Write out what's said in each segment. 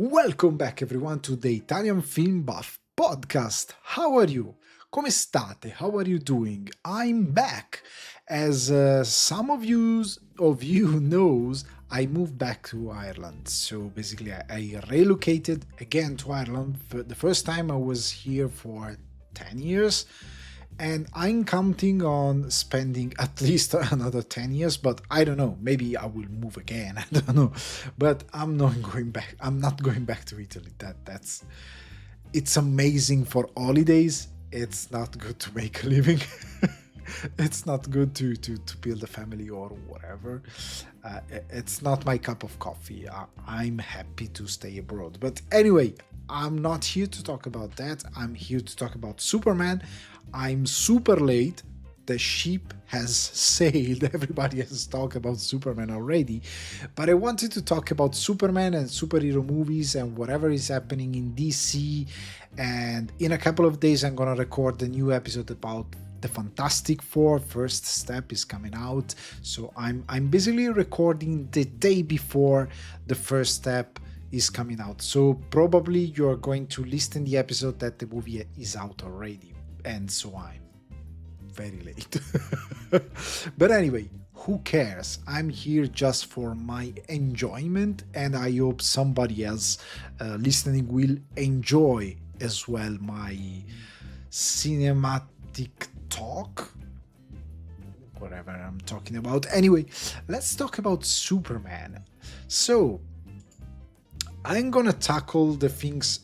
Welcome back everyone to the Italian Film Buff podcast. How are you? Come state? How are you doing? I'm back. As some of you knows, I moved back to Ireland. So basically, I relocated again to Ireland. For the first time, I was here for 10 years, and I'm counting on spending at least another 10 years, but I don't know, maybe I will move again. I don't know, but I'm not going back to Italy. That's It's amazing for holidays. It's not good to make a living. It's not good to build a family or whatever. It's not my cup of coffee. I'm happy to stay abroad. But anyway, I'm not here to talk about that. I'm here to talk about Superman. I'm super late. The ship has sailed. Everybody has talked about Superman already. But I wanted to talk about Superman and superhero movies and whatever is happening in DC. And in a couple of days, I'm going to record a new episode about the Fantastic Four. First step is coming out. So I'm basically recording the day before the first step is coming out. So probably you're going to listen the episode that the movie is out already. And so I'm very late. But anyway, who cares? I'm here just for my enjoyment, and I hope somebody else listening will enjoy as well my cinematic talk, whatever I'm talking about. Anyway, let's talk about Superman. So I'm gonna tackle the things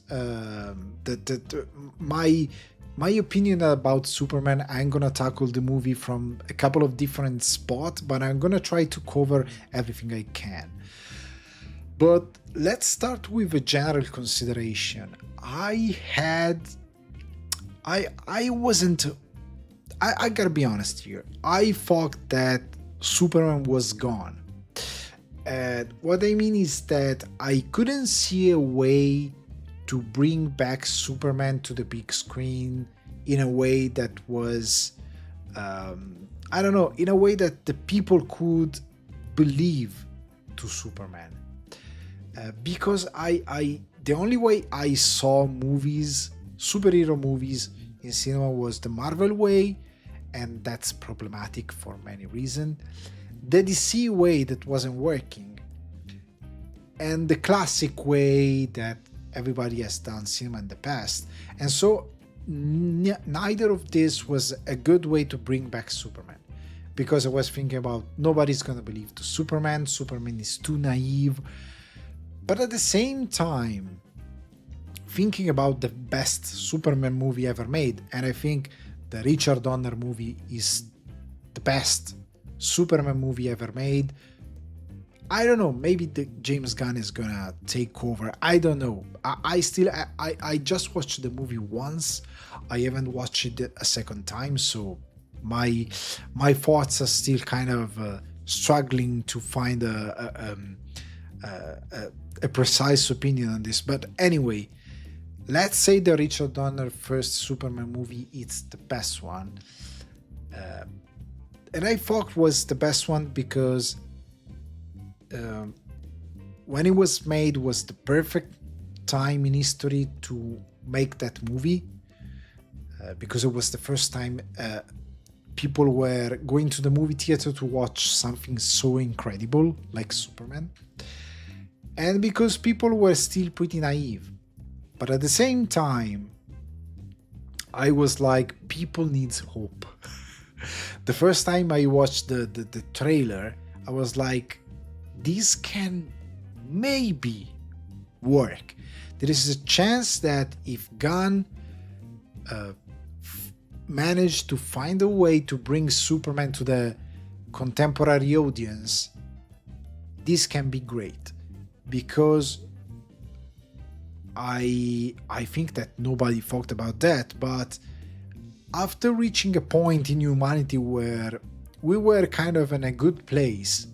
my opinion about Superman. I'm gonna tackle the movie from a couple of different spots, but I'm gonna try to cover everything I can. But let's start with a general consideration. I gotta be honest here. I thought that Superman was gone. And what I mean is that I couldn't see a way to bring back Superman to the big screen in a way that was, I don't know, in a way that the people could believe to Superman. Because the only way I saw movies, superhero movies in cinema was the Marvel way, and that's problematic for many reasons. The DC way that wasn't working, and the classic way that everybody has done cinema in the past. And so neither of this was a good way to bring back Superman, because I was thinking about nobody's gonna believe to Superman is too naive. But at the same time, thinking about the best Superman movie ever made, and I think the Richard Donner movie is the best Superman movie ever made. I don't know, maybe the James Gunn is gonna take over. I don't know. I just watched the movie once. I haven't watched it a second time, so my thoughts are still kind of struggling to find a precise opinion on this. But anyway, let's say the Richard Donner first Superman movie is the best one. And I thought was the best one because when it was made was the perfect time in history to make that movie, because it was the first time people were going to the movie theater to watch something so incredible like Superman, and because people were still pretty naive. But at the same time, I was like, people needs hope. The first time I watched the trailer, I was like, this can maybe work. There is a chance that if Gunn managed to find a way to bring Superman to the contemporary audience, this can be great. Because I think that nobody thought about that, but after reaching a point in humanity where we were kind of in a good place,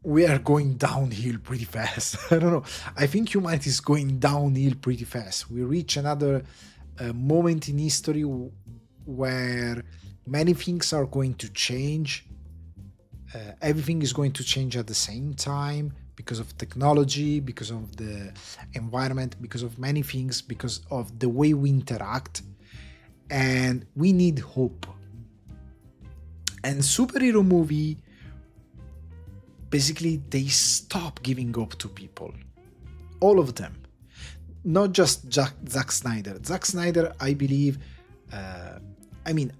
we are going downhill pretty fast. I don't know. I think humanity is going downhill pretty fast. We reach another moment in history where many things are going to change. Everything is going to change at the same time because of technology, because of the environment, because of many things, because of the way we interact, and we need hope. And superhero movie, basically, they stop giving hope to people. All of them. Not just Zack Snyder. Zack Snyder, I believe,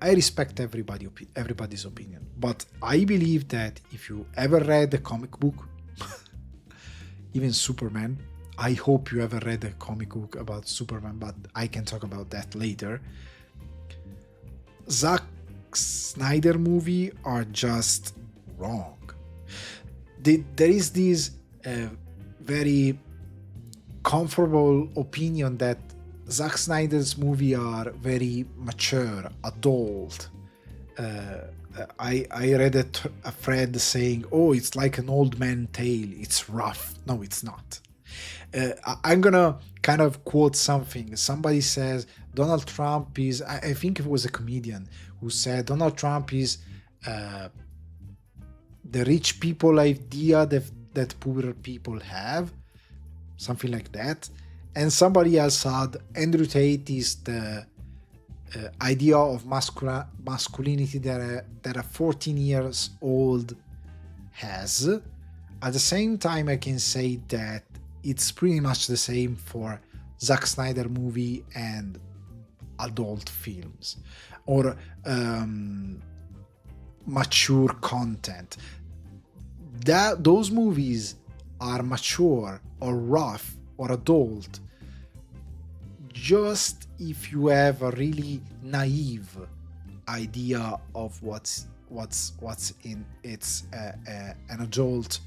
I respect everybody's opinion, but I believe that if you ever read the comic book, even Superman, I hope you ever read a comic book about Superman, but I can talk about that later. Zack Snyder movie are just wrong. There is this very comfortable opinion that Zack Snyder's movie are very mature, adult. I read a thread saying, "Oh, it's like an old man tale. It's rough." No, it's not. I'm gonna kind of quote something. Somebody says Donald Trump is. I think it was a comedian who said Donald Trump is the rich people idea that poorer people have, something like that. And somebody else said Andrew Tate is the idea of masculinity that a 14 years old has. At the same time, I can say that it's pretty much the same for Zack Snyder movie and adult films or mature content. Those movies are mature or rough or adult just if you have a really naive idea of what's in it's an adult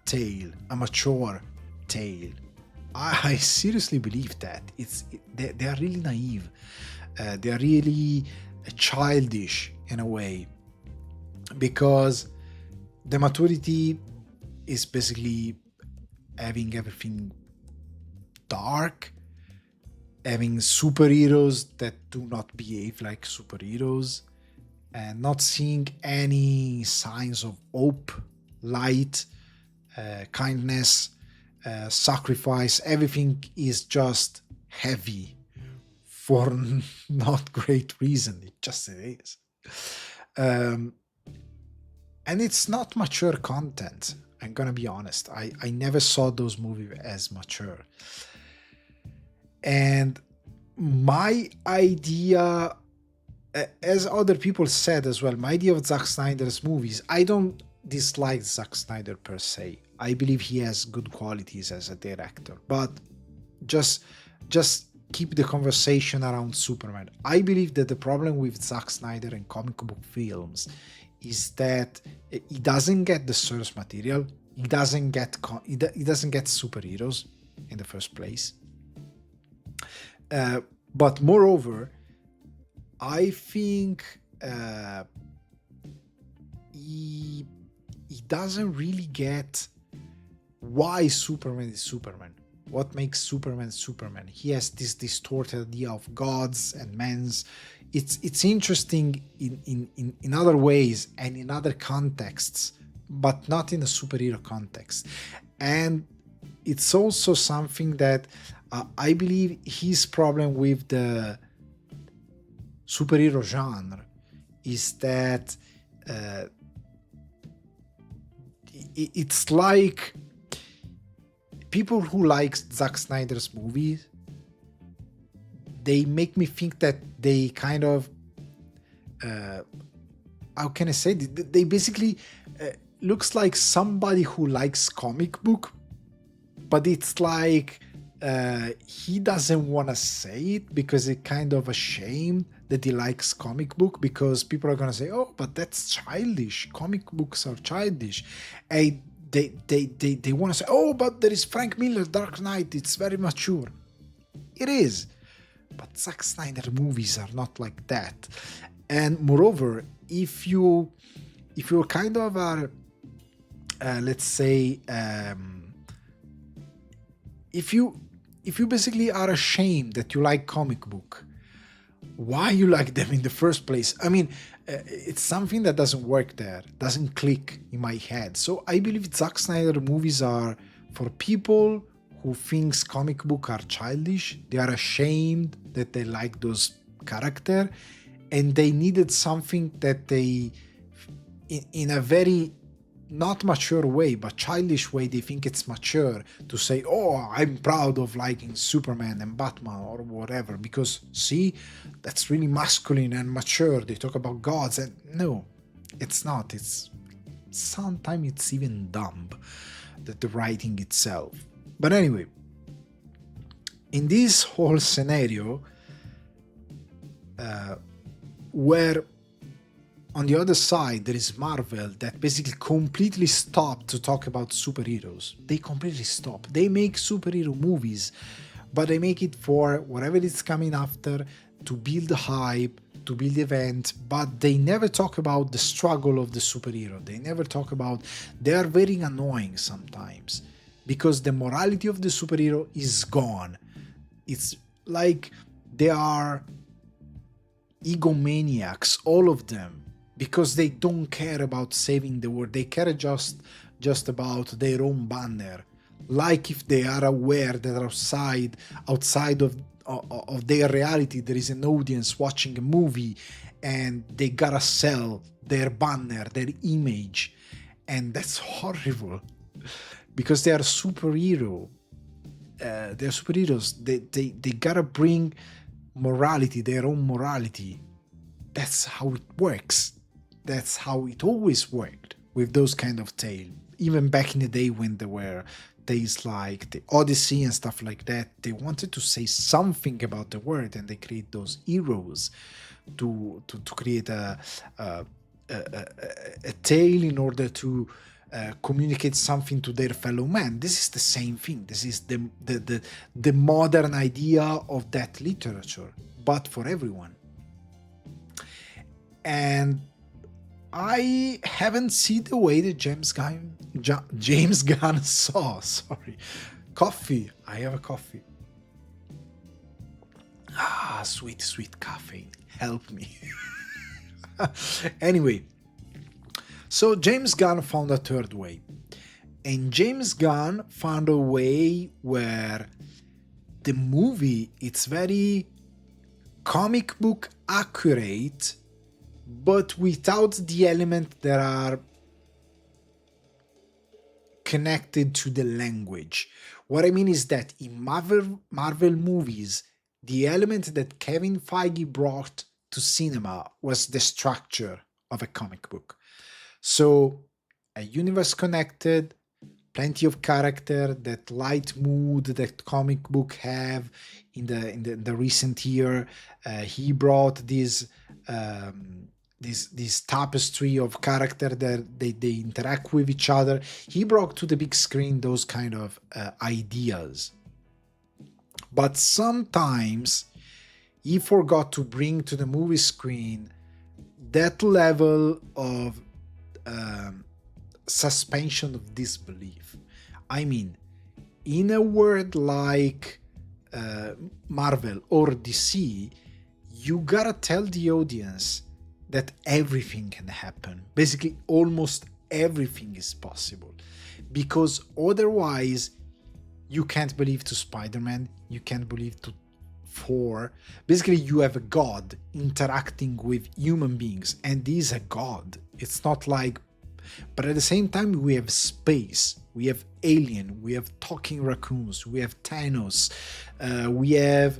tale, a mature tale. I seriously believe that they are really naive. They are really childish in a way, because the maturity is basically having everything dark, having superheroes that do not behave like superheroes, and not seeing any signs of hope, light, kindness, sacrifice. Everything is just heavy for not great reason. It just is. And it's not mature content. I'm gonna be honest. I never saw those movies as mature. And my idea, as other people said as well, my idea of Zack Snyder's movies, I don't dislike Zack Snyder per se. I believe he has good qualities as a director, but just keep the conversation around Superman. I believe that the problem with Zack Snyder and comic book films is that he doesn't get the source material. He doesn't get superheroes in the first place. But moreover, I think he doesn't really get why Superman is Superman. What makes Superman Superman? He has this distorted idea of gods and men's. It's interesting in other ways and in other contexts, but not in a superhero context. And it's also something that I believe his problem with the superhero genre is that it's like people who like Zack Snyder's movies, they make me think that they kind of how can I say it? They basically looks like somebody who likes comic book, but it's like he doesn't want to say it because it's kind of ashamed that he likes comic book, because people are gonna say, "Oh, but that's childish. Comic books are childish," and they want to say, "Oh, but there is Frank Miller, Dark Knight. It's very mature." It is, but Zack Snyder movies are not like that. And moreover, if you kind of are, let's say, if you basically are ashamed that you like comic book, why you like them in the first place. I mean, it's something that doesn't work there, doesn't click in my head. So I believe Zack Snyder movies are for people who thinks comic book are childish. They are ashamed that they like those character, and they needed something that they, in a very not mature way, but childish way, they think it's mature to say, oh, I'm proud of liking Superman and Batman or whatever, because see, that's really masculine and mature. They talk about gods, and no, it's not. It's sometimes it's even dumb, that the writing itself. But anyway, in this whole scenario, where on the other side, there is Marvel that basically completely stopped to talk about superheroes. They completely stop. They make superhero movies, but they make it for whatever is coming after, to build hype, to build event, but they never talk about the struggle of the superhero. They never talk about... They are very annoying sometimes, because the morality of the superhero is gone. It's like they are egomaniacs, all of them, because they don't care about saving the world. They care just about their own banner. Like if they are aware that outside of their reality, there is an audience watching a movie, and they gotta sell their banner, their image, and that's horrible, because they are superhero. They're superheroes. They gotta bring morality, their own morality. That's how it works. That's how it always worked with those kind of tales. Even back in the day when there were tales like the Odyssey and stuff like that, they wanted to say something about the world, and they create those heroes to create a tale in order to communicate something to their fellow man. This is the same thing. This is the modern idea of that literature, but for everyone. And I haven't seen the way that James Gunn saw. Sorry, coffee. I have a coffee. Sweet caffeine. Help me. Anyway, so James Gunn found a third way, and James Gunn found a way where the movie, it's very comic book accurate, but without the element that are connected to the language. What I mean is that in Marvel movies, the element that Kevin Feige brought to cinema was the structure of a comic book. So a universe connected, plenty of character, that light mood that comic book have in the recent year. He brought this tapestry of character that they interact with each other. He brought to the big screen those kind of ideas. But sometimes he forgot to bring to the movie screen that level of suspension of disbelief. I mean, in a world like Marvel or DC, you gotta tell the audience that everything can happen. Basically, almost everything is possible. Because otherwise, you can't believe to Spider-Man, you can't believe to Thor. Basically, you have a god interacting with human beings, and he's a god. It's not like... But at the same time, we have space, we have Alien, we have talking raccoons, we have Thanos, we have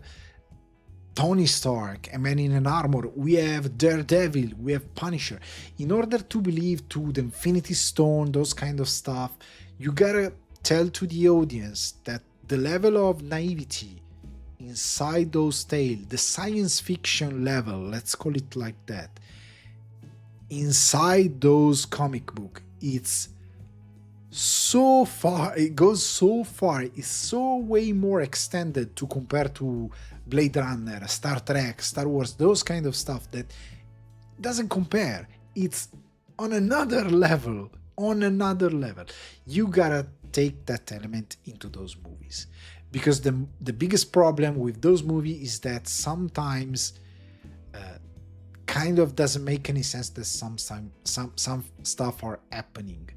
Tony Stark, a man in an armor, we have Daredevil, we have Punisher. In order to believe to the Infinity Stone, those kind of stuff, you gotta tell to the audience that the level of naivety inside those tales, the science fiction level, let's call it like that, inside those comic book, it's so far, it goes so far, it's so way more extended to compare to Blade Runner, Star Trek, Star Wars, those kind of stuff, that doesn't compare. It's on another level. You gotta take that element into those movies, because the biggest problem with those movies is that sometimes kind of doesn't make any sense that some stuff are happening,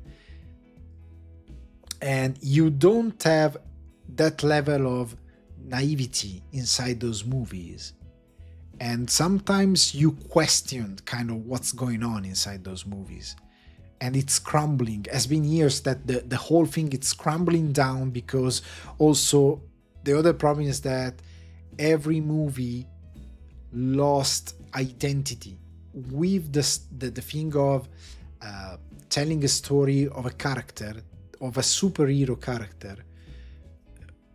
and you don't have that level of naivety inside those movies, and sometimes you question kind of what's going on inside those movies, and it's crumbling. Has been years that the whole thing, it's crumbling down, because also the other problem is that every movie lost identity with the thing of telling a story of a character, of a superhero character,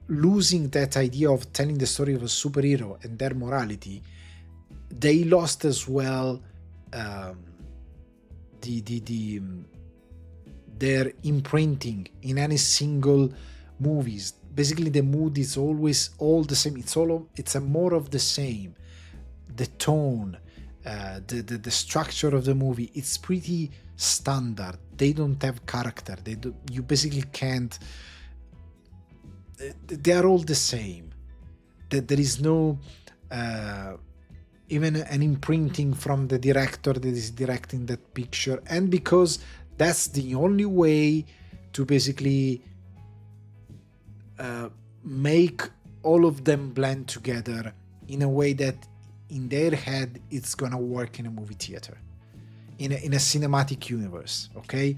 losing that idea of telling the story of a superhero and their morality. They lost as well their imprinting in any single movies. Basically, the mood is always all the same. It's a more of the same. The tone, the structure of the movie, it's pretty standard. They don't have character. You basically can't. They are all the same. There is no even an imprinting from the director that is directing that picture, and because that's the only way to basically make all of them blend together in a way that in their head it's gonna work in a movie theater, in a cinematic universe, okay?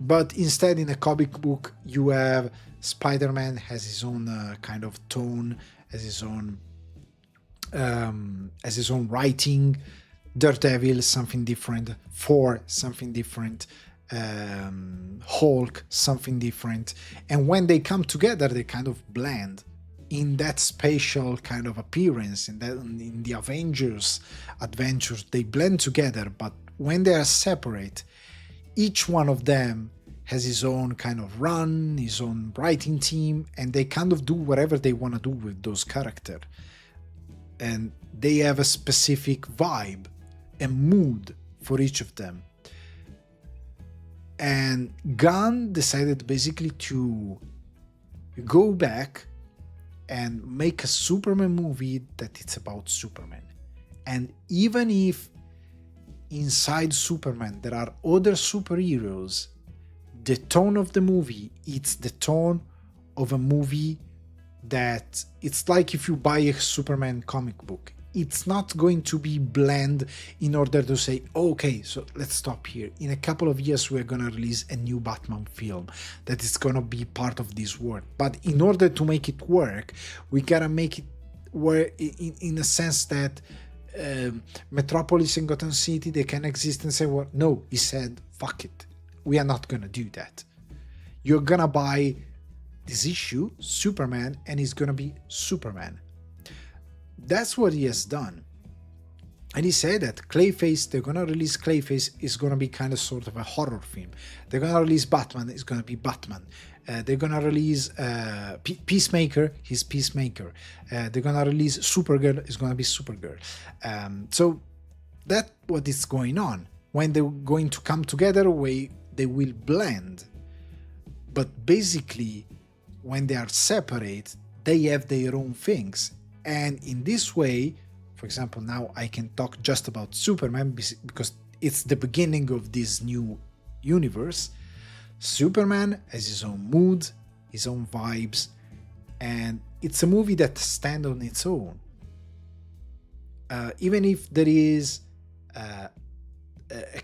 But instead, in a comic book, you have Spider-Man has his own kind of tone, has his own writing. Daredevil, something different. Thor, something different. Hulk, something different. And when they come together, they kind of blend in that spatial kind of appearance. In the Avengers adventures, they blend together. But when they are separate, each one of them has his own kind of run, his own writing team, and they kind of do whatever they want to do with those characters. And they have a specific vibe and mood for each of them. And Gunn decided basically to go back and make a Superman movie that it's about Superman. And even if inside Superman there are other superheroes, the tone of the movie, it's the tone of a movie that it's like if you buy a Superman comic book. It's not going to be blend in order to say, okay, so let's stop here. In a couple of years, we're going to release a new Batman film that is going to be part of this world. But in order to make it work, we got to make it work in a sense that Metropolis and Gotham City, they can exist and say, well, no, he said, fuck it. We are not going to do that. You're going to buy this issue, Superman, and he's going to be Superman. That's what he has done. And he said that Clayface, they're going to release Clayface, is going to be kind of sort of a horror film. They're going to release Batman, it's going to be Batman. They're going to release Peacemaker, he's Peacemaker. They're going to release Supergirl, it's going to be Supergirl. So that's what is going on. When they're going to come together, they will blend. But basically, when they are separate, they have their own things. And in this way, for example, now I can talk just about Superman because it's the beginning of this new universe. Superman has his own mood, his own vibes, and it's a movie that stands on its own. Even if there is a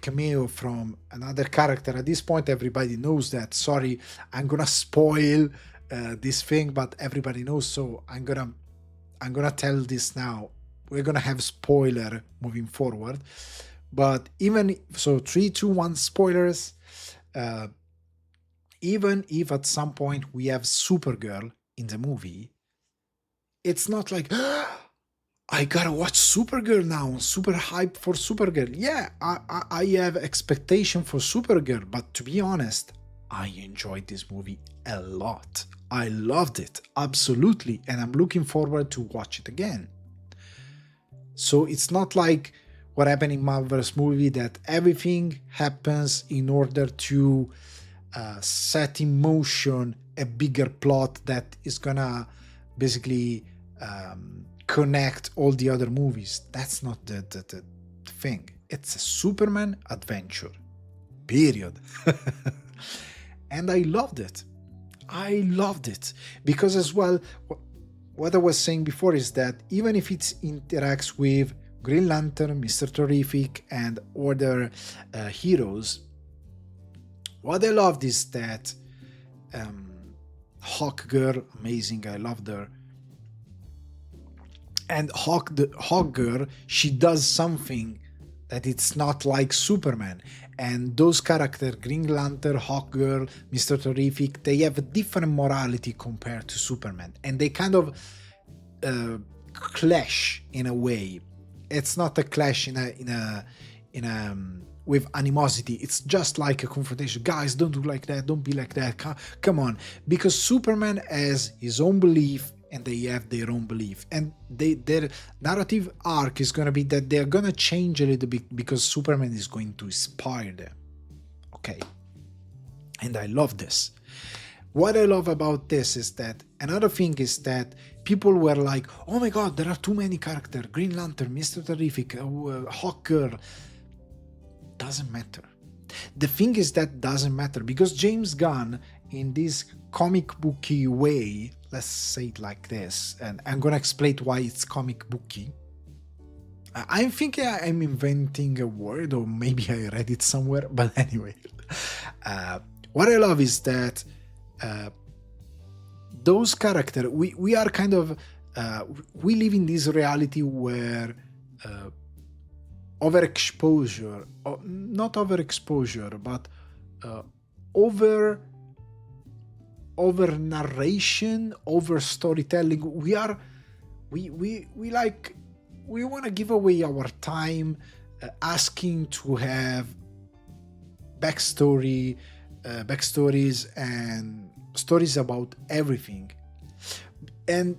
cameo from another character, at this point everybody knows that. Sorry, I'm gonna spoil this thing, but everybody knows, so I'm gonna tell this now. We're gonna have spoiler moving forward, but even so, 3, 2, 1 spoilers. Even if at some point we have Supergirl in the movie, it's not like I gotta watch Supergirl now. Super hyped for Supergirl. Yeah, I have expectation for Supergirl, but to be honest, I enjoyed this movie a lot. I loved it, absolutely, and I'm looking forward to watch it again. So it's not like what happened in Marvel's movie, that everything happens in order to set in motion a bigger plot that is gonna basically connect all the other movies. That's not the thing. It's a Superman adventure. Period. And I loved it. I loved it. Because as well, what I was saying before is that even if it interacts with Green Lantern, Mr. Terrific, and other heroes, what I loved is that Hawk Girl, amazing, I loved her. And Hawk Girl, she does something that it's not like Superman. And those characters, Green Lantern, Hawk Girl, Mr. Terrific, they have a different morality compared to Superman. And they kind of clash in a way. It's not a clash with animosity. It's just like a confrontation. Guys, don't do like that. Don't be like that. Come on. Because Superman has his own belief and they have their own belief. And their narrative arc is going to be that they're going to change a little bit because Superman is going to inspire them. Okay. And I love this. What I love about this is that another thing is that people were like, oh my god, there are too many characters. Green Lantern, Mr. Terrific, Hawk Girl. Doesn't matter. The thing is that doesn't matter because James Gunn, in this comic booky way, let's say it like this, and I'm gonna explain why it's comic booky. I'm thinking I'm inventing a word, or maybe I read it somewhere, but anyway. What I love is that those characters, we are kind of, we live in this reality where overexposure, not overexposure, but over narration, over storytelling. We want to give away our time asking to have backstories and stories about everything. And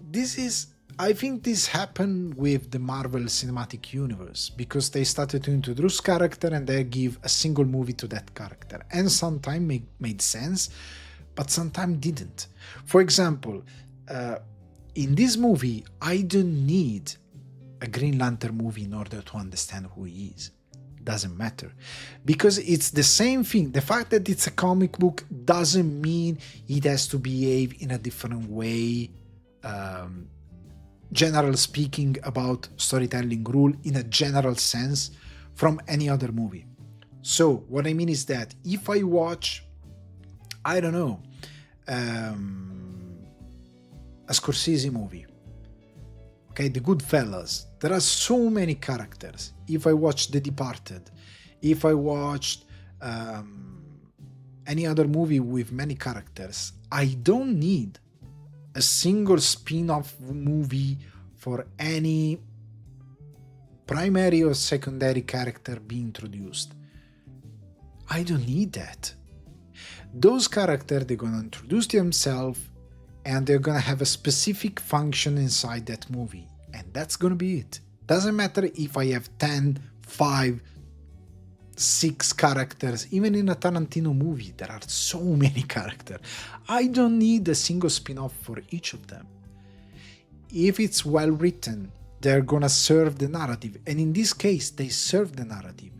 I think this happened with the Marvel Cinematic Universe because they started to introduce character and they give a single movie to that character. And sometimes made sense, but sometimes didn't. For example, in this movie, I don't need a Green Lantern movie in order to understand who he is. Doesn't matter. Because it's the same thing. The fact that it's a comic book doesn't mean it has to behave in a different way. General speaking about storytelling rule in a general sense from any other movie. So what I mean is that if I watch, I don't know, a Scorsese movie, okay, The Goodfellas, there are so many characters. If I watch The Departed, if I watched any other movie with many characters, I don't need a single spin-off movie for any primary or secondary character being introduced. I don't need that. Those characters, they're going to introduce themselves and they're going to have a specific function inside that movie. And that's going to be it. Doesn't matter if I have 10, 5, 6 characters. Even in a Tarantino movie, there are so many characters. I don't need a single spin-off for each of them. If it's well written, they're gonna serve the narrative. And in this case, they serve the narrative,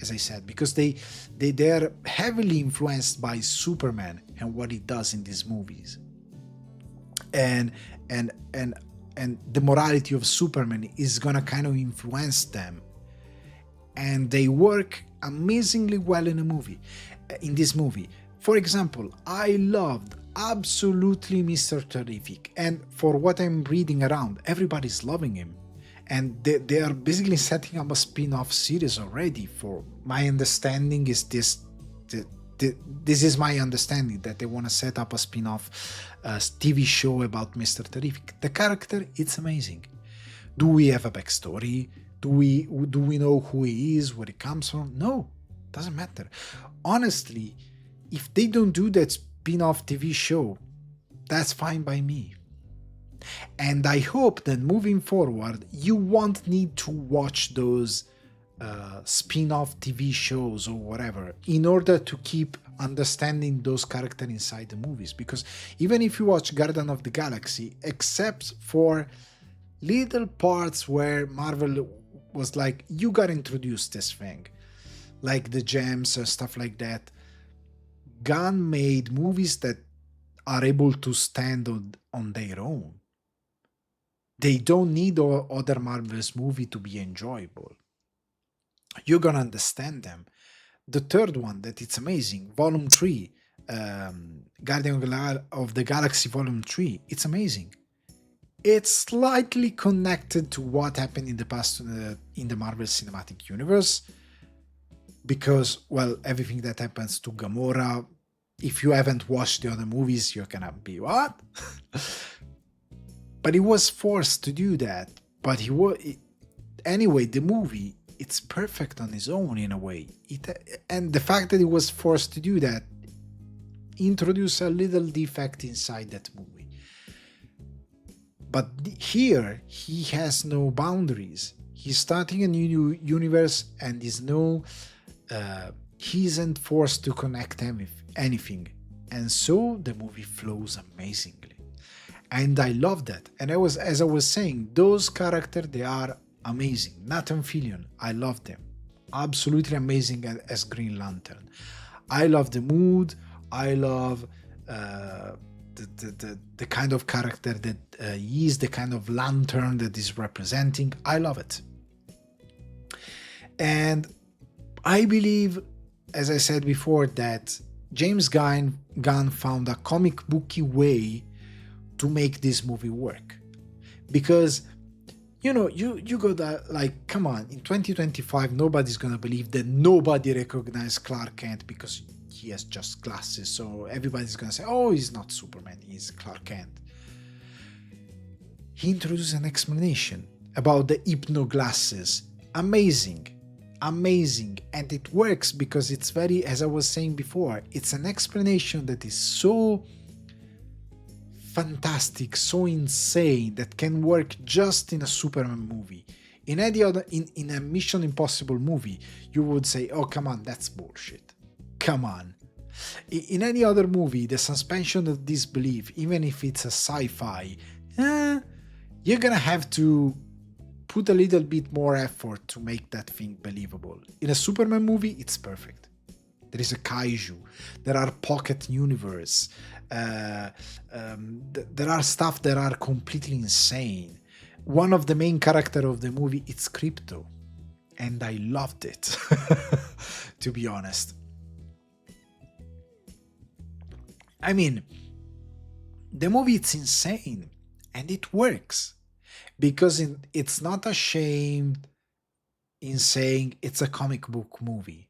as I said, because they're heavily influenced by Superman and what he does in these movies. And the morality of Superman is gonna kind of influence them. And they work amazingly well in this movie. For example, I loved absolutely Mr. Terrific, and for what I'm reading around, everybody's loving him. And they are basically setting up a spin-off series already. For my understanding is this is my understanding, that they want to set up a spin-off TV show about Mr. Terrific. The character, it's amazing. Do we have a backstory? Do we know who he is, where he comes from? No, doesn't matter. Honestly, if they don't do that spin-off TV show, that's fine by me. And I hope that moving forward, you won't need to watch those spin-off TV shows or whatever in order to keep understanding those characters inside the movies. Because even if you watch Guardian of the Galaxy, except for little parts where Marvel was like, you gotta introduce this thing, like the gems or stuff like that. Gunn made movies that are able to stand on their own. They don't need other Marvel's movie to be enjoyable. You're gonna understand them. The third one, that it's amazing, Volume 3, Guardian of the Galaxy Volume 3, it's amazing. It's slightly connected to what happened in the past in the Marvel Cinematic Universe, because, well, everything that happens to Gamora, if you haven't watched the other movies, you're gonna be, what? But he was forced to do that. But anyway, the movie, it's perfect on its own in a way. And the fact that he was forced to do that introduced a little defect inside that movie. But here, he has no boundaries. He's starting a new universe, and he isn't forced to connect anything. And so the movie flows amazingly. And I love that. And as I was saying, those characters, they are amazing. Nathan Fillion, I love them. Absolutely amazing as Green Lantern. I love the mood. I love the kind of character that he is, the kind of lantern that is representing. I love it. And I believe, as I said before, that James Gunn found a comic booky way to make this movie work. Because, you go that, like, come on, in 2025, nobody's gonna believe that nobody recognized Clark Kent because he has just glasses. So everybody's gonna say, oh, he's not Superman, he's Clark Kent. He introduced an explanation about the hypno glasses. Amazing. And it works because it's very, as I was saying before, it's an explanation that is so fantastic, so insane, that can work just in a Superman movie. In any other, in a Mission Impossible movie, you would say, oh, come on, that's bullshit. Come on. In any other movie, the suspension of disbelief, even if it's a sci-fi, you're gonna have to put a little bit more effort to make that thing believable. In a Superman movie, it's perfect. There is a kaiju, there are pocket universe, there are stuff that are completely insane. One of the main characters of the movie, it's Crypto, and I loved it, to be honest. I mean, the movie, it's insane, and it works, because it's not ashamed in saying it's a comic book movie,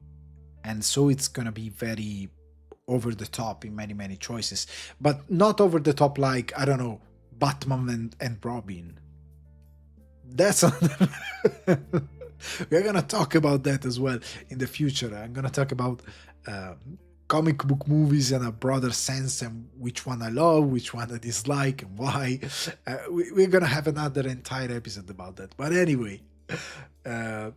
and so it's gonna be very over the top in many choices, but not over the top like, I don't know, Batman and Robin. That's we're gonna talk about that as well in the future. I'm gonna talk about comic book movies in a broader sense, and which one I love, which one I dislike, and why. We're gonna have another entire episode about that. But anyway, the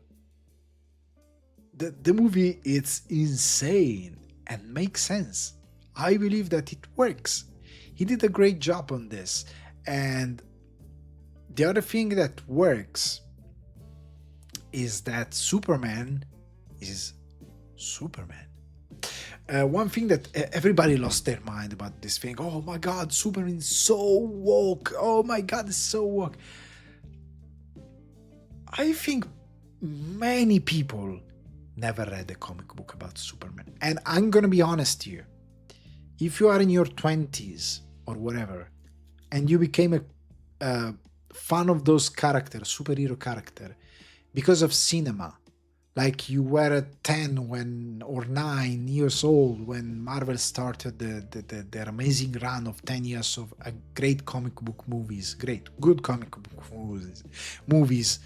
movie, it's insane and makes sense. I believe that it works. He did a great job on this. And the other thing that works is that Superman is Superman. One thing that everybody lost their mind about this thing. Oh my God, Superman is so woke. Oh my God, it's so woke. I think many people never read a comic book about Superman. And I'm gonna be honest here. If you are in your 20s or whatever, and you became a fan of those characters, superhero character, because of cinema, like you were 10 or 9 years old when Marvel started their amazing run of 10 years of great comic book movies, good comic book movies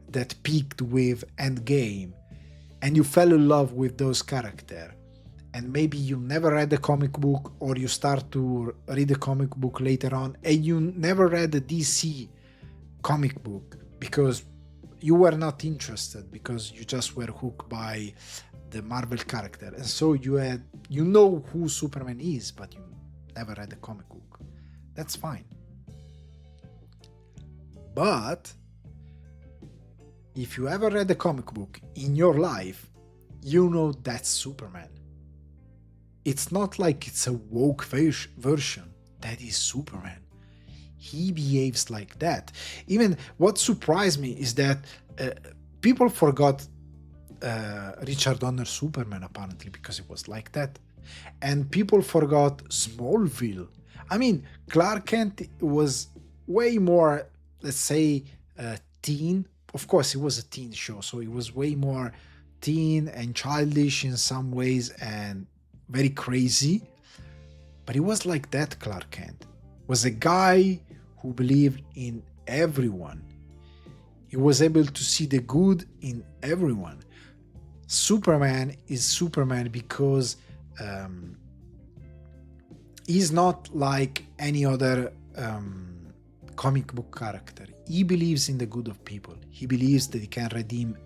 that peaked with Endgame, and you fell in love with those characters, and maybe you never read the comic book, or you start to read the comic book later on, and you never read the DC comic book because you were not interested, because you just were hooked by the Marvel character, and so you know who Superman is, but you never read the comic book. That's fine. But if you ever read a comic book in your life, you know that's Superman. It's not like it's a woke version. That is Superman. He behaves like that. Even what surprised me is that people forgot Richard Donner's Superman, apparently, because it was like that. And people forgot Smallville. I mean, Clark Kent was way more, let's say, teen. Of course, it was a teen show, so it was way more teen and childish in some ways and very crazy. But it was like that. Clark Kent was a guy who believed in everyone. He was able to see the good in everyone. Superman is Superman because he's not like any other comic book character. He believes in the good of people. He believes that he can redeem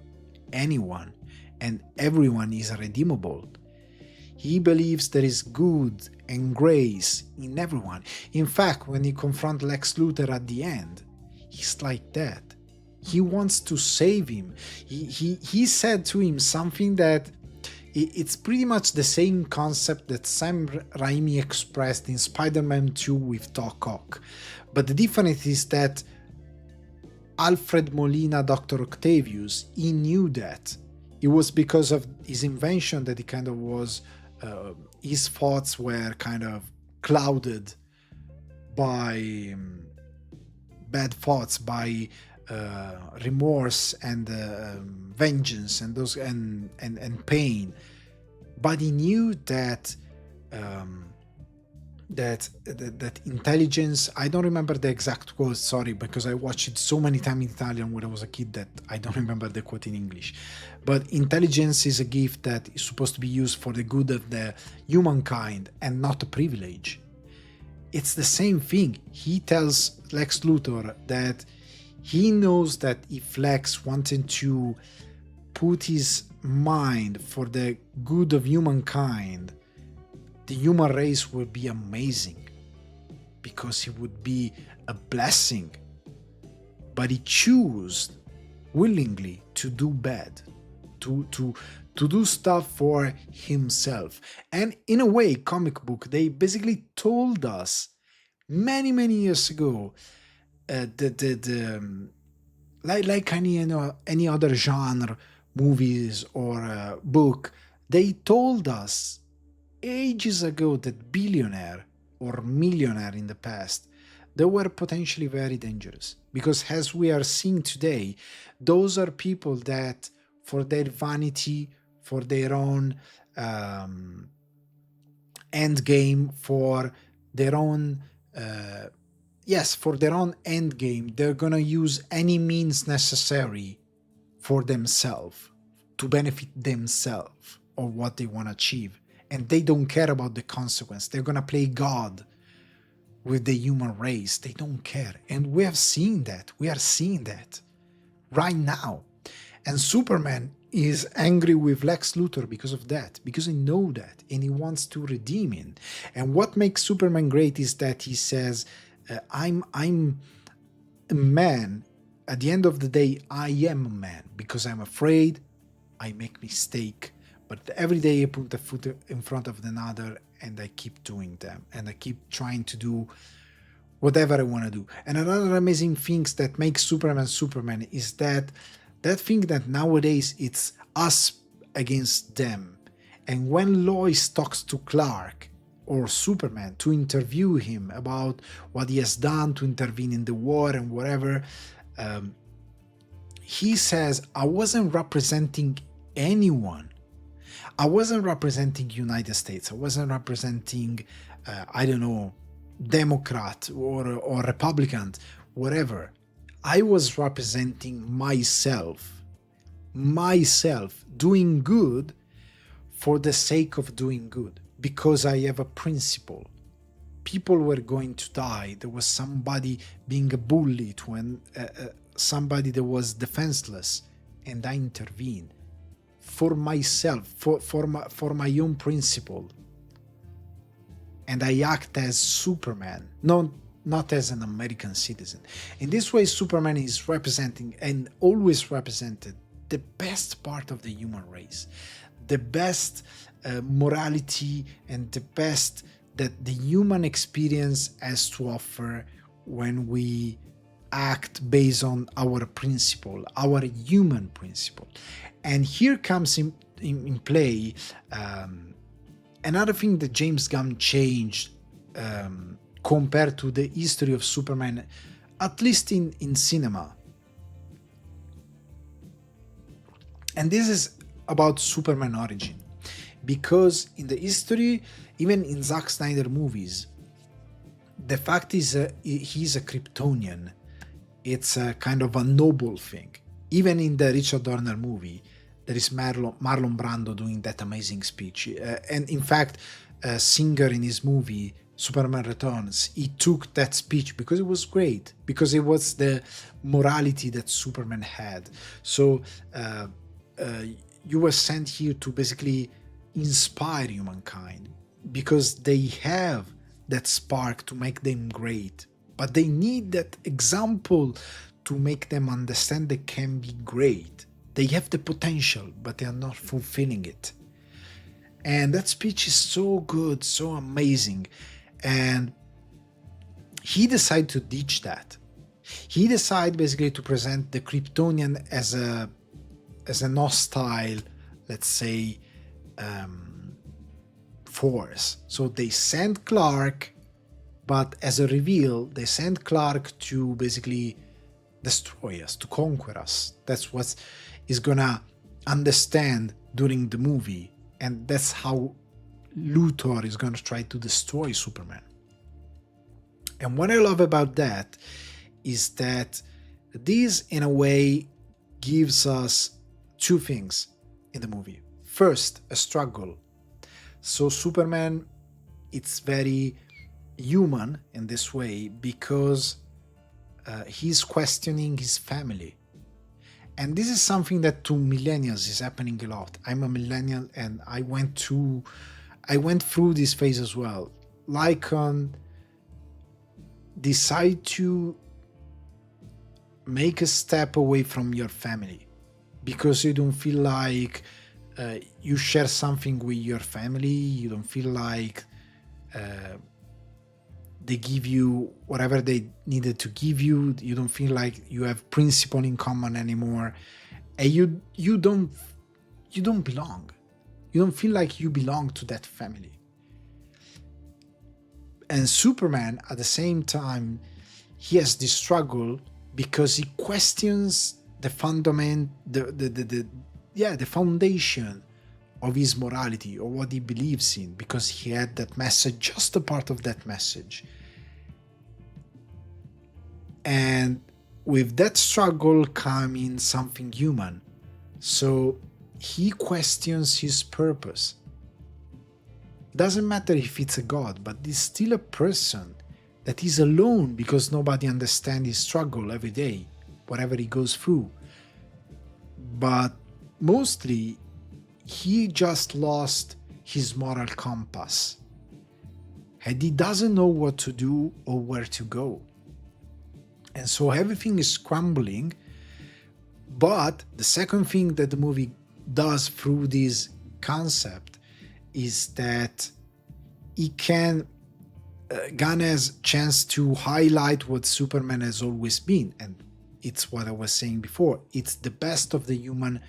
anyone and everyone is redeemable. He believes there is good and grace in everyone. In fact, when he confronts Lex Luthor at the end, he's like that. He wants to save him. He said to him something that it's pretty much the same concept that Sam Raimi expressed in Spider-Man 2 with Doc Ock. But the difference is that Alfred Molina, Dr. Octavius, he knew that. It was because of his invention that he kind of was, his thoughts were kind of clouded by bad thoughts, by remorse and vengeance and those and pain. But he knew that that intelligence, I don't remember the exact quote, sorry, because I watched it so many times in Italian when I was a kid that I don't remember the quote in English. But intelligence is a gift that is supposed to be used for the good of the humankind and not a privilege. It's the same thing. He tells Lex Luthor that he knows that if Lex wanted to put his mind for the good of humankind, the human race would be amazing because it would be a blessing. But he chose willingly to do bad, to do stuff for himself. And in a way, comic book, they basically told us many years ago like any other genre, movies or book, they told us ages ago that billionaire or millionaire in the past, they were potentially very dangerous, because as we are seeing today, those are people that for their vanity, for their own end game, for their own for their own end game, they're gonna use any means necessary for themselves, to benefit themselves or what they want to achieve. And they don't care about the consequence. They're gonna play God with the human race. They don't care. And we have seen that. We are seeing that right now. And Superman is angry with Lex Luthor because of that, because he knows that and he wants to redeem him. And what makes Superman great is that he says, I'm a man. At the end of the day, I am a man because I'm afraid, I make mistake, but every day I put a foot in front of another and I keep doing them and I keep trying to do whatever I want to do. And another amazing things that makes Superman is that thing that nowadays it's us against them. And when Lois talks to Clark or Superman to interview him about what he has done to intervene in the war and whatever, he says, I wasn't representing anyone. I wasn't representing United States. I wasn't representing, Democrat or Republican, whatever. I was representing myself doing good for the sake of doing good, because I have a principle. People were going to die. There was somebody being a bully to somebody that was defenseless, and I intervened for myself, for my own principle. And I act as Superman, not not as an American citizen. In this way, Superman is representing and always represented the best part of the human race, the best morality and the best that the human experience has to offer when we act based on our principle, our human principle. And here comes in play another thing that James Gunn changed compared to the history of Superman, at least in cinema. And this is about Superman origin. Because in the history, even in Zack Snyder movies, the fact is he's a Kryptonian. It's a kind of a noble thing. Even in the Richard Donner movie, there is Marlon Brando doing that amazing speech. And in fact, Singer in his movie, Superman Returns, he took that speech because it was great, because it was the morality that Superman had. So you were sent here to basically inspire humankind, because they have that spark to make them great, but they need that example to make them understand they can be great. They have the potential, but they are not fulfilling it. And that speech is so good, so amazing. And he decided to ditch that. He decided basically to present the Kryptonian as an hostile, let's say, force. So they sent Clark, but as a reveal, they sent Clark to basically destroy us, to conquer us. That's what is gonna understand during the movie, and that's how Luthor is gonna try to destroy Superman. And what I love about that is that this, in a way, gives us two things in the movie. First, a struggle. So Superman, it's very human in this way because he's questioning his family. And this is something that to millennials is happening a lot. I'm a millennial and I went through this phase as well. Decide to make a step away from your family because you don't feel like you share something with your family. You don't feel like they give you whatever they needed to give you. You don't feel like you have principle in common anymore, and you don't belong. You don't feel like you belong to that family. And Superman, at the same time, he has this struggle because he questions the fundament, the foundation of his morality or what he believes in, because he had that message, just a part of that message. And with that struggle coming something human. So he questions his purpose. Doesn't matter if it's a god, but he's still a person that is alone because nobody understands his struggle every day, whatever he goes through. But mostly, he just lost his moral compass. And he doesn't know what to do or where to go. And so everything is crumbling. But the second thing that the movie does through this concept is that Gunn has chance to highlight what Superman has always been. And it's what I was saying before. It's the best of the human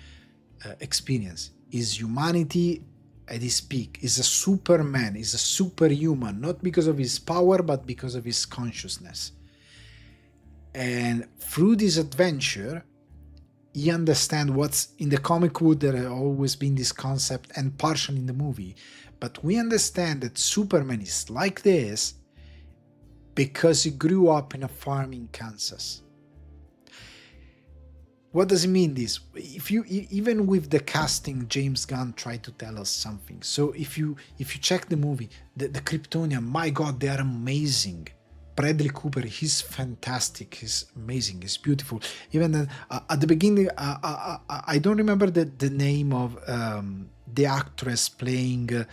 experience. Is humanity at his peak. Is a Superman. Is a superhuman. Not because of his power, but because of his consciousness. And through this adventure, he understands what's in the comic book. There has always been this concept, and partially in the movie. But we understand that Superman is like this because he grew up in a farm in Kansas. What does it mean this? Even with the casting, James Gunn tried to tell us something. So if you check the movie, the Kryptonian, my God, they are amazing. Bradley Cooper, he's fantastic. He's amazing. He's beautiful. Even at the beginning, I don't remember the name of the actress playing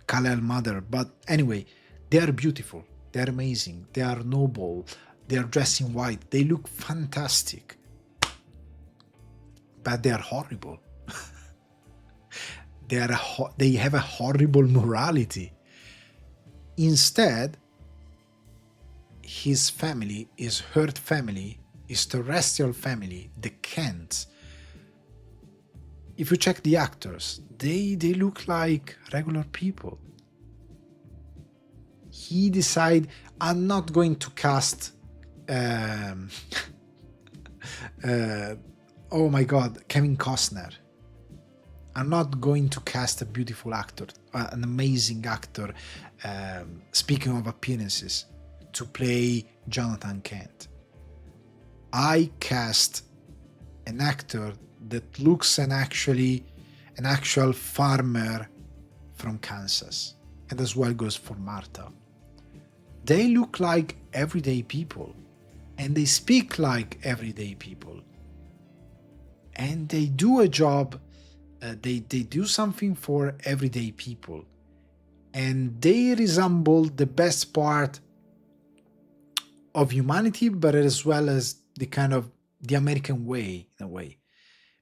Kal-El Mother, but anyway, they are beautiful. they're amazing, they are noble, they are dressed in white, they look fantastic, but they are horrible. They have a horrible morality. Instead, his family, his Earth family, his terrestrial family, the Kents, if you check the actors, they look like regular people. He decided, I'm not going to cast oh my god, Kevin Costner. I'm not going to cast a beautiful actor, an amazing actor, speaking of appearances, to play Jonathan Kent. I cast an actor that looks an actual farmer from Kansas, and as well goes for Martha. They look like everyday people, and they speak like everyday people, and they do a job. They do something for everyday people, and they resemble the best part of humanity, but as well as the kind of the American way, in a way,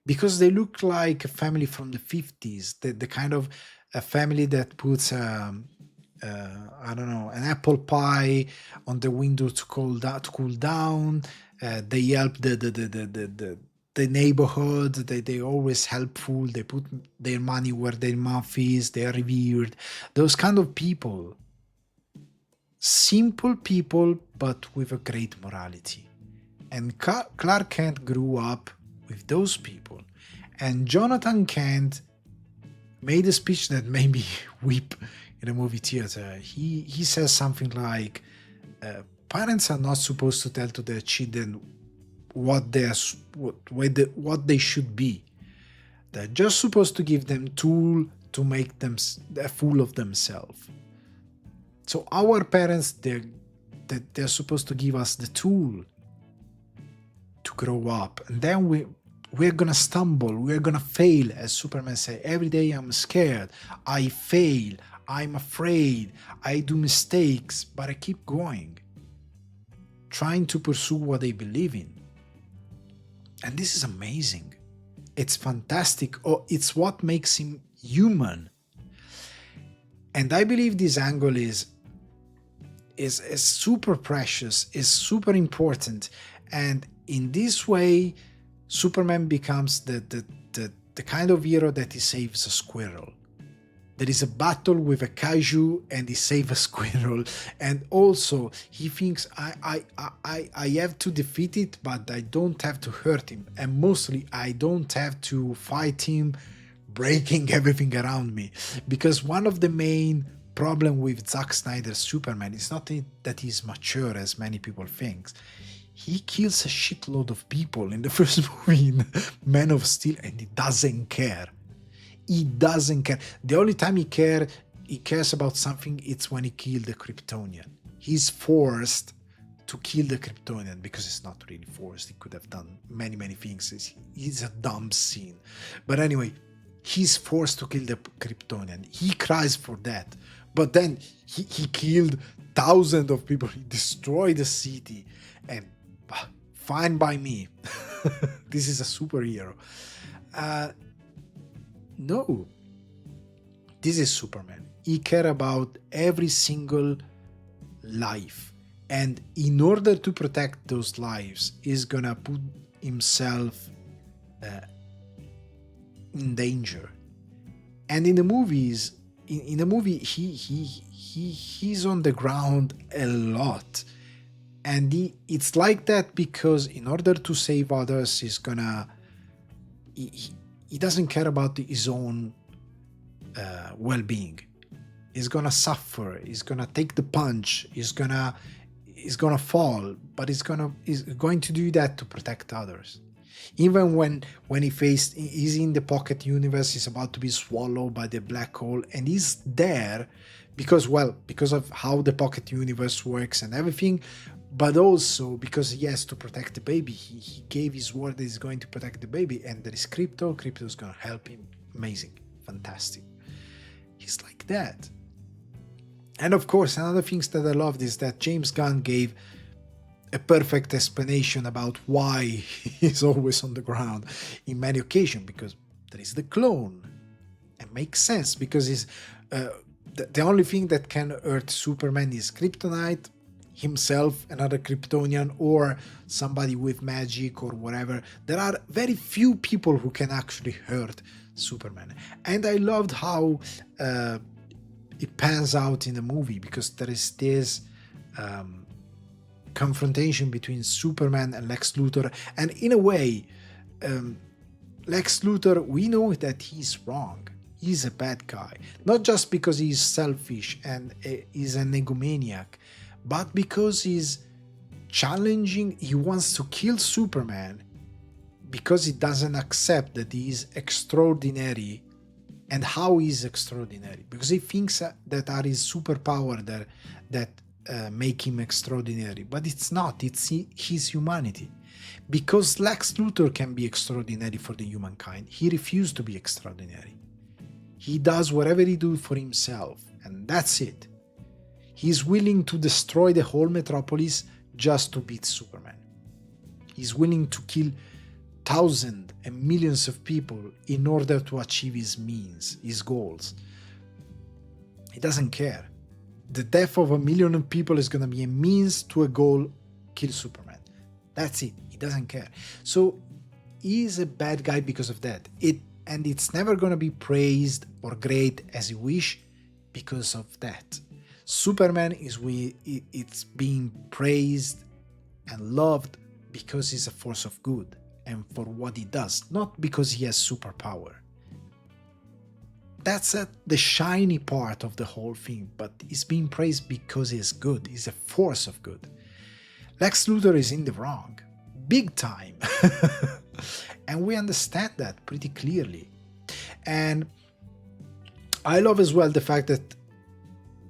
because they look like a family from the 50s, the kind of a family that puts I don't know, an apple pie on the window to cool down. They help the neighborhood. They always helpful. They put their money where their mouth is. They are revered. Those kind of people. Simple people, but with a great morality. And Clark Kent grew up with those people. And Jonathan Kent made a speech that made me weep in a movie theater. He says something like, parents are not supposed to tell to their children what they should be. They're just supposed to give them tool to make them a fool of themselves. So our parents, they're supposed to give us the tool to grow up, and then we're gonna stumble, we're gonna fail. As Superman say, every day I'm scared, I fail, I'm afraid, I do mistakes, but I keep going, trying to pursue what I believe in. And this is amazing. It's fantastic. Oh, it's what makes him human. And I believe this angle is super precious, is super important. And in this way, Superman becomes the kind of hero that he saves a squirrel. There is a battle with a kaiju and he saves a squirrel, and also he thinks I have to defeat it, but I don't have to hurt him, and mostly I don't have to fight him breaking everything around me. Because one of the main problem with Zack Snyder's Superman is not that he's mature as many people think. He kills a shitload of people in the first movie, in Man of Steel, and he doesn't care. He doesn't care. The only time he cares about something, it's when he killed the Kryptonian. He's forced to kill the Kryptonian, because it's not really forced. He could have done many things. It's a dumb scene. But anyway, he's forced to kill the Kryptonian. He cries for that. But then he killed thousands of people. He destroyed the city. And fine by me. This is a superhero. No, this is Superman. He cares about every single life, and in order to protect those lives, he's gonna put himself in danger. And in the movies, in the movie, he's on the ground a lot, and it's like that because in order to save others, he's gonna. He doesn't care about his own well-being. He's gonna suffer. He's gonna take the punch. He's gonna fall, but he's going to do that to protect others. Even when he's in the pocket universe, he's about to be swallowed by the black hole, and he's there because of how the pocket universe works and everything. But also because he has to protect the baby. He gave his word that he's going to protect the baby. And there is Crypto. Crypto's going to help him. Amazing. Fantastic. He's like that. And of course, another things that I loved is that James Gunn gave a perfect explanation about why he's always on the ground in many occasions, because there is the clone. It makes sense because he's the only thing that can hurt Superman is kryptonite, himself, another Kryptonian, or somebody with magic or whatever. There are very few people who can actually hurt Superman. And I loved how it pans out in the movie, because there is this confrontation between Superman and Lex Luthor, and in a way, Lex Luthor, we know that he's wrong. He's a bad guy, not just because he's selfish and is an egomaniac, but because he's challenging, he wants to kill Superman because he doesn't accept that he is extraordinary and how he's extraordinary, because he thinks that are his superpower that make him extraordinary, but it's not. It's his humanity. Because Lex Luthor can be extraordinary for the humankind, he refused to be extraordinary. He does whatever he do for himself, and that's it. He's willing to destroy the whole metropolis just to beat Superman. He's willing to kill thousands and millions of people in order to achieve his means, his goals. He doesn't care. The death of 1 million people is going to be a means to a goal, kill Superman. That's it. He doesn't care. So he's a bad guy because of that. And it's never going to be praised or great as you wish because of that. Superman it's being praised and loved because he's a force of good and for what he does, not because he has superpower. That's the shiny part of the whole thing, but he's being praised because he's good. He's a force of good. Lex Luthor is in the wrong, big time. And we understand that pretty clearly. And I love as well the fact that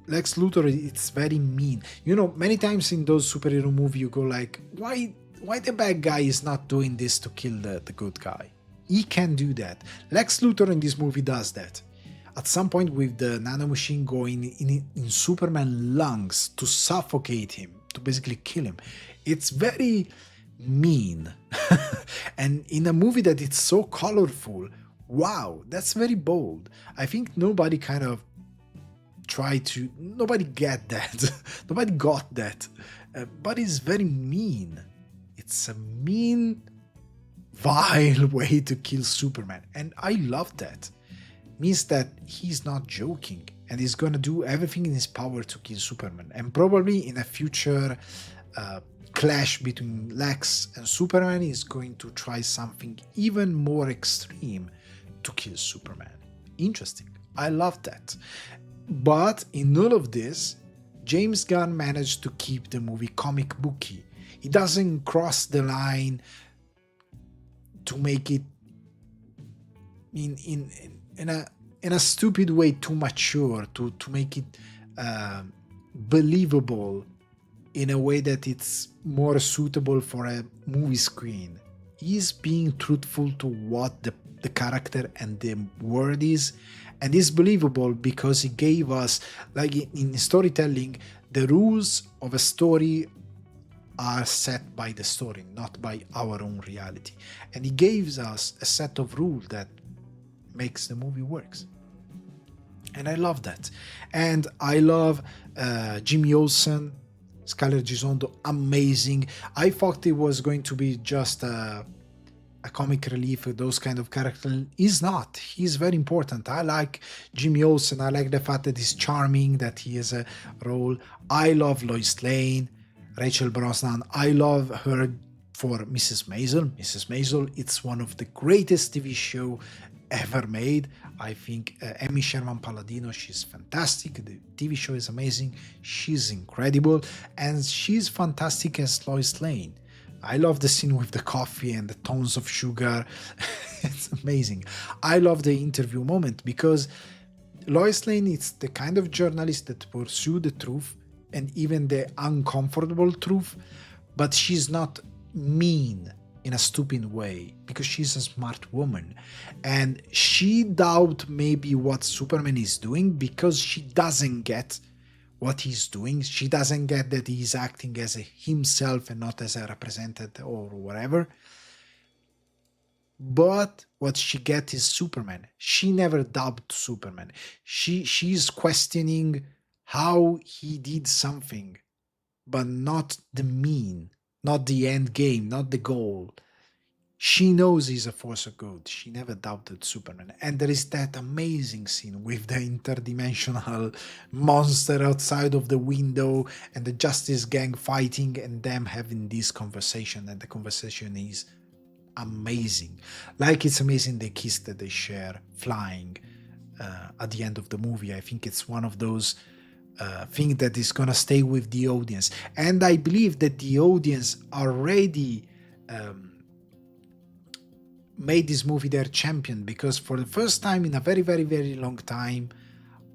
Lex Luthor, it's very mean. You know, many times in those superhero movies you go like, why the bad guy is not doing this to kill the good guy? He can do that. Lex Luthor in this movie does that. At some point with the nanomachine going in Superman's lungs to suffocate him, to basically kill him. It's very mean. And in a movie that it's so colorful, wow, that's very bold. I think nobody kind of nobody get that. Nobody got that. But it's very mean. It's a mean, vile way to kill Superman. And I love that. Means that he's not joking and he's gonna do everything in his power to kill Superman. And probably in a future clash between Lex and Superman, he's going to try something even more extreme to kill Superman. Interesting. I love that. But in all of this, James Gunn managed to keep the movie comic booky. He doesn't cross the line to make it in a stupid way too mature, to make it believable in a way that it's more suitable for a movie screen. He's being truthful to what the character and the word is, and it's believable because he gave us, like in storytelling, the rules of a story are set by the story, not by our own reality. And he gives us a set of rules that makes the movie works. And I love that. And I love Jimmy Olsen, Skyler Gisondo, amazing. I thought it was going to be just a comic relief with those kind of characters. He's not. He's very important. I like Jimmy Olsen. I like the fact that he's charming, that he has a role. I love Lois Lane, Rachel Brosnan. I love her for Mrs. Maisel. Mrs. Maisel, it's one of the greatest TV show ever made. I think Amy Sherman Palladino, she's fantastic. The TV show is amazing. She's incredible. And she's fantastic as Lois Lane. I love the scene with the coffee and the tons of sugar. It's amazing. I love the interview moment because Lois Lane is the kind of journalist that pursue the truth and even the uncomfortable truth, but she's not mean in a stupid way because she's a smart woman. And she doubt maybe what Superman is doing because she doesn't get what he's doing. She doesn't get that he's acting as a himself and not as a representative or whatever. But what she gets is Superman. She never dubbed Superman. She's questioning how he did something, but not the mean, not the end game, not the goal. She knows he's a force of good. She never doubted Superman. And there is that amazing scene with the interdimensional monster outside of the window and the Justice Gang fighting and them having this conversation. And the conversation is amazing. Like it's amazing the kiss that they share flying at the end of the movie. I think it's one of those things that is gonna stay with the audience. And I believe that the audience already made this movie their champion, because for the first time in a very, very, very long time,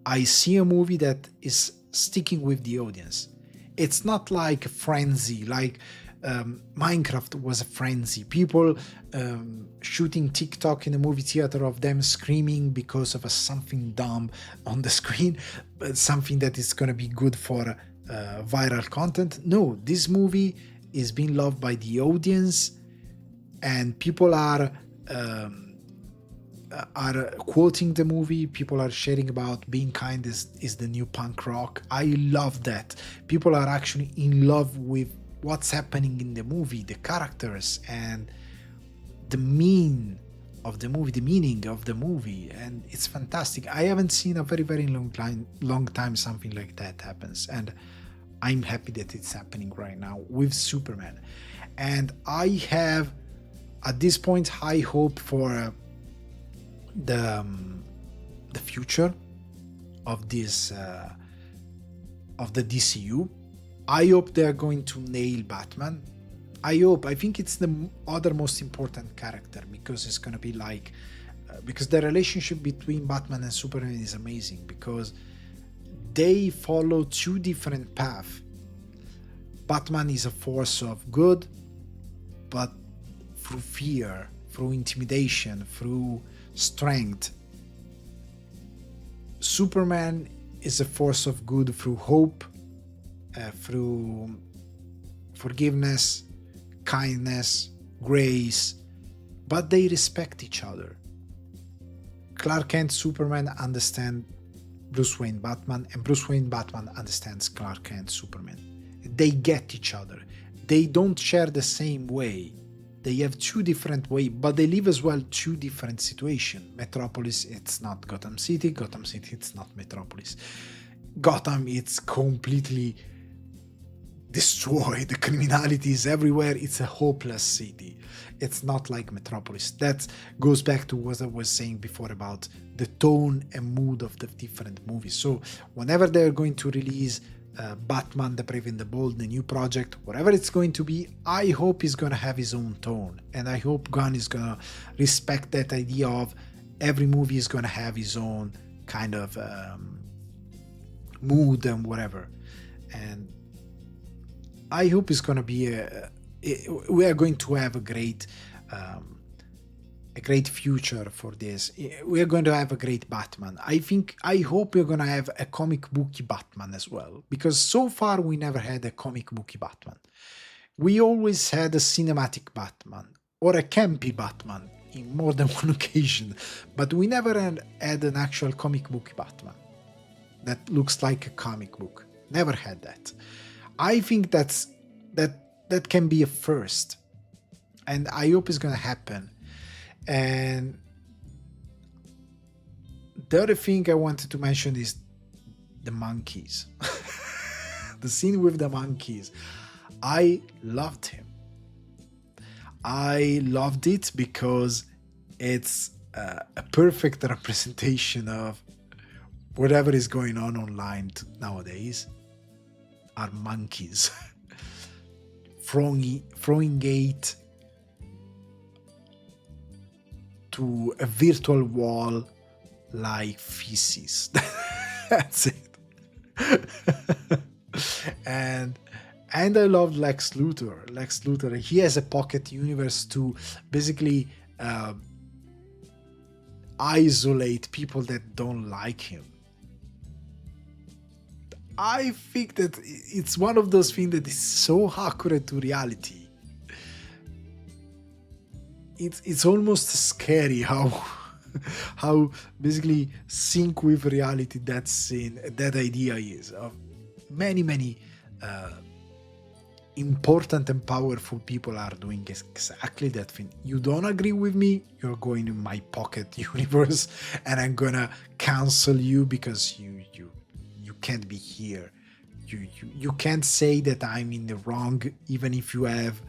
I see a movie that is sticking with the audience. It's not like a frenzy, like Minecraft was a frenzy. People shooting TikTok in the movie theater of them screaming because of something dumb on the screen, but something that is going to be good for viral content. No, this movie is being loved by the audience, and people are quoting the movie. People are sharing about being kind is the new punk rock. I love that. People are actually in love with what's happening in the movie, the characters, and the meaning of the movie, and it's fantastic. I haven't seen a very, very long time something like that happens, and I'm happy that it's happening right now with Superman. And I have, at this point, high hope for the future of this of the DCU. I hope they're going to nail Batman. I think it's the other most important character, because it's going to be like because the relationship between Batman and Superman is amazing, because they follow two different paths. Batman is a force of good, but through fear, through intimidation, through strength. Superman is a force of good through hope, through forgiveness, kindness, grace, but they respect each other. Clark Kent, Superman understand Bruce Wayne, Batman, and Bruce Wayne, Batman understands Clark Kent, Superman. They get each other. They don't share the same way. They have two different ways, but they live as well two different situations. Metropolis, it's not Gotham City. Gotham City, it's not Metropolis. Gotham, it's completely destroyed. The criminality is everywhere. It's a hopeless city. It's not like Metropolis. That goes back to what I was saying before about the tone and mood of the different movies. So whenever they're going to release Batman, The Brave and the Bold, the new project, whatever it's going to be, I hope it's going to have his own tone. And I hope Gunn is going to respect that idea of every movie is going to have his own kind of mood and whatever. And I hope it's going to be we are going to have a great future for this. We are going to have a great Batman. I hope we're going to have a comic booky Batman as well, because so far we never had a comic booky Batman. We always had a cinematic Batman or a campy Batman in more than one occasion, but we never had an actual comic book Batman that looks like a comic book. Never had that. I think that can be a first, and I hope it's going to happen. And the other thing I wanted to mention is the monkeys. The scene with the monkeys. I loved him. I loved it because it's a perfect representation of whatever is going on online nowadays. Are monkeys throwing hate to a virtual wall like feces. That's it. and I love Lex Luthor. He has a pocket universe to basically isolate people that don't like him. I think that it's one of those things that is so accurate to reality. It's almost scary how how basically sync with reality that scene, that idea is of many uh, important and powerful people are doing exactly that thing. You don't agree with me, you're going in my pocket universe, and I'm gonna cancel you because you can't be here. You can't say that I'm in the wrong, even if you have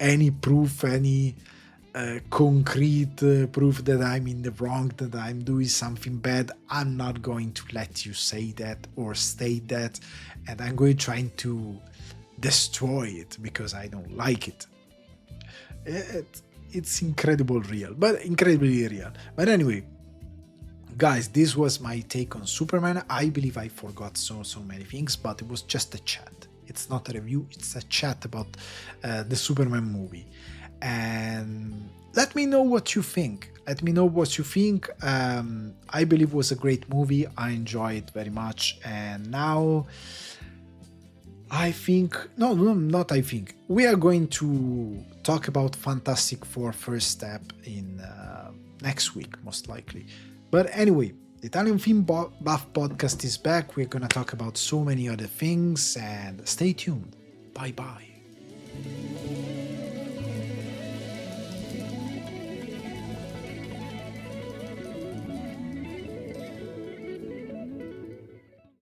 any proof, any concrete proof that I'm in the wrong, that I'm doing something bad. I'm not going to let you say that or state that, and I'm going trying to destroy it because I don't like it. It's incredibly real. But anyway, guys, this was my take on Superman. I believe I forgot so many things, but it was just a chat. It's not a review, it's a chat about the Superman movie. And let me know what you think. Let me know what you think. I believe it was a great movie. I enjoyed it very much. And now I think, no, not I think. We are going to talk about Fantastic Four First Step in next week, most likely. But anyway, the Italian Film Buff podcast is back. We're going to talk about so many other things, and stay tuned. Bye bye.